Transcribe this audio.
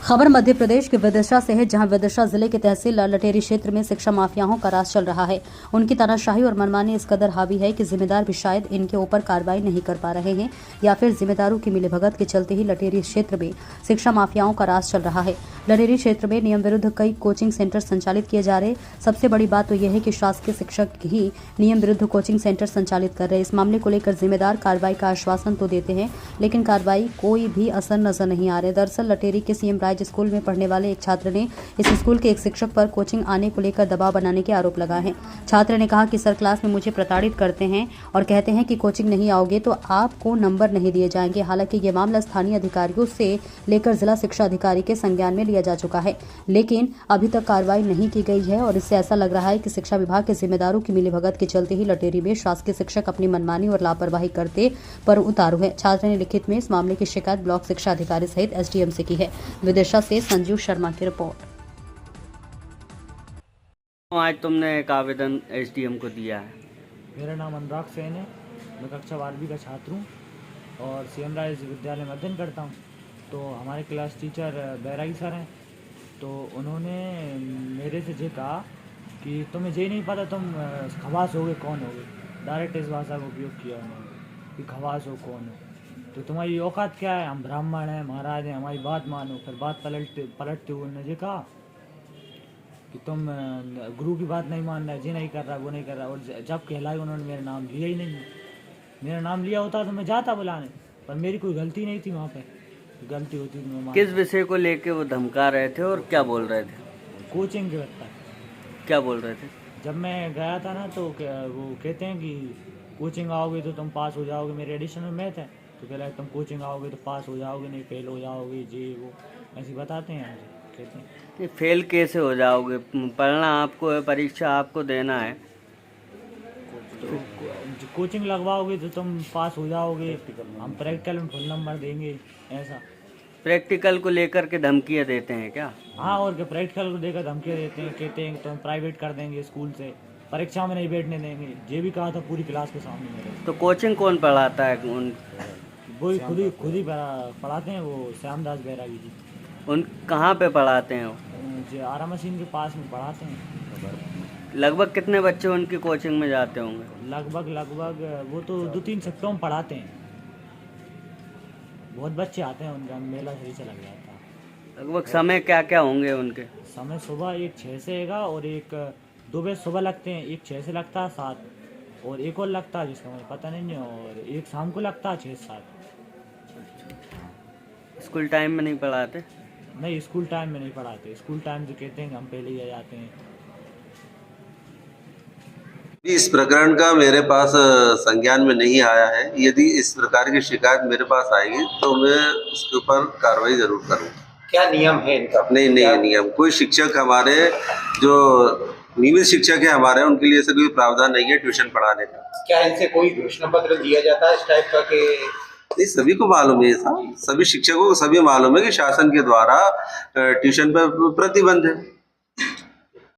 खबर मध्य प्रदेश के विदिशा से है, जहां विदिशा जिले के तहसील लटेरी क्षेत्र में शिक्षा माफियाओं का राज चल रहा है। उनकी तानाशाही और मनमानी इस कदर हावी है कि जिम्मेदार भी शायद इनके ऊपर कार्रवाई नहीं कर पा रहे हैं, या फिर जिम्मेदारों की मिलीभगत के चलते ही लटेरी क्षेत्र में शिक्षा माफियाओं का राज चल रहा है। लटेरी क्षेत्र में नियम विरुद्ध कई कोचिंग सेंटर संचालित किए जा रहे। सबसे बड़ी बात तो यह है कि शासकीय शिक्षक ही नियम विरुद्ध कोचिंग सेंटर संचालित कर रहे। इस मामले को लेकर जिम्मेदार कार्रवाई का आश्वासन तो देते हैं, लेकिन कार्रवाई कोई भी असर नजर नहीं आ रहे। दरअसल लटेरी के सीएम राज स्कूल में पढ़ने वाले एक छात्र ने इस स्कूल के एक शिक्षक पर कोचिंग आने को लेकर दबाव बनाने के आरोप लगाए हैं। छात्र ने कहा कि सर क्लास में मुझे प्रताड़ित करते हैं और कहते हैं कि कोचिंग नहीं आओगे तो आपको नंबर नहीं दिए जाएंगे। हालांकि ये मामला स्थानीय अधिकारियों से लेकर जिला शिक्षा अधिकारी के संज्ञान में लिया जा चुका है, लेकिन अभी तक कार्रवाई नहीं की गई है और इससे ऐसा लग रहा है कि शिक्षा विभाग के जिम्मेदारों की मिलीभगत के चलते ही लटेरी में शासकीय शिक्षक अपनी मनमानी और लापरवाही करते पर उतारू है। छात्र ने लिखित में इस मामले की शिकायत ब्लॉक शिक्षा अधिकारी सहित एसडीएम से की है। विदिशा से संजीव शर्मा की रिपोर्ट। आज तुमने एक आवेदन एसडीएम को दिया है। मेरा नाम अनुराग सेन है, मैं कक्षा 12वीं का छात्र हूँ और सीएम राज विद्यालय में अध्ययन करता हूँ। तो हमारे क्लास टीचर बैरागी सर हैं, तो उन्होंने मेरे से ये कहा कि तुम्हें ये नहीं पता तुम खवास होगे कौन होगे। डायरेक्ट इस भाषा का उपयोग किया उन्होंने कि खवास हो कौन हो, तो तुम्हारी औकात क्या है, हम ब्राह्मण हैं, महाराज हैं, हमारी बात मानो। फिर बात पलटते हुए उन्होंने ये कहा कि तुम गुरु की बात नहीं मान रहे, ये नहीं कर रहा, वो नहीं कर रहा। और जब कहलाए उन्होंने मेरा नाम लिया ही नहीं। मेरा नाम लिया होता तो मैं जाता बुलाने, पर मेरी कोई गलती नहीं थी। वहाँ पे गलती होती तो मैं किस विषय को लेके वो धमका रहे थे और क्या बोल रहे थे? कोचिंग के वक्त क्या बोल रहे थे? जब मैं गया था ना, तो वो कहते हैं कि कोचिंग आओगे तो तुम पास हो जाओगे। मेरे एडिशन में मैथ है, तो कह रहा है तुम कोचिंग आओगे तो पास हो जाओगे, नहीं फेल हो जाओगे, जी वो ऐसे बताते हैं मुझे, कहते हैं। फेल कैसे हो जाओगे? पढ़ना आपको है, परीक्षा आपको देना है। तो कोचिंग लगवाओगे तो तुम पास हो जाओगे, हम प्रैक्टिकल में फुल नंबर देंगे, ऐसा। प्रैक्टिकल को लेकर के धमकियाँ देते हैं क्या? हाँ, और क्या, प्रैक्टिकल को लेकर धमकियाँ देते हैं, कहते हैं तुम प्राइवेट कर देंगे, स्कूल से परीक्षा में नहीं बैठने देंगे। ये भी कहा था पूरी क्लास के सामने मेरे। तो कोचिंग कौन पढ़ाता है? वो खुद ही पढ़ाते हैं, वो श्यामदास बैरागी जी। उन कहाँ पे पढ़ाते हैं वो? जो आरा मशीन के पास में पढ़ाते हैं। लगभग कितने बच्चे उनकी कोचिंग में जाते होंगे? लगभग वो तो 2-3 शिफ्टों में पढ़ाते हैं। बहुत बच्चे आते हैं, उनका मेला सही से लग जाता है। लगभग समय क्या क्या होंगे उनके? समय सुबह एक 6 से है और एक 2 बजे सुबह लगते हैं, एक 6 से लगता है 7, और एक और लगता है जिसका मुझे पता नहीं है, और एक शाम को लगता है 6 से 7। स्कूल टाइम में नहीं पढ़ाते? नहीं, स्कूल टाइम में नहीं पढ़ाते। स्कूल टाइम जो कहते हैं कि हम पहले ही आ जाते हैं। इस प्रकरण का मेरे पास संज्ञान में नहीं आया है। यदि इस प्रकार की शिकायत मेरे पास आएगी तो मैं उसके ऊपर कार्रवाई जरूर करूँगा। क्या नियम है इनका? नहीं नियम, कोई शिक्षक हमारे जो नियमित शिक्षक है हमारे, उनके लिए ऐसा कोई प्रावधान नहीं है ट्यूशन पढ़ाने का। क्या इनसे कोई घोषणा पत्र दिया जाता है इस टाइप का? नहीं, सभी को मालूम है, सभी शिक्षकों को सभी मालूम है कि शासन के द्वारा ट्यूशन पर प्रतिबंध है।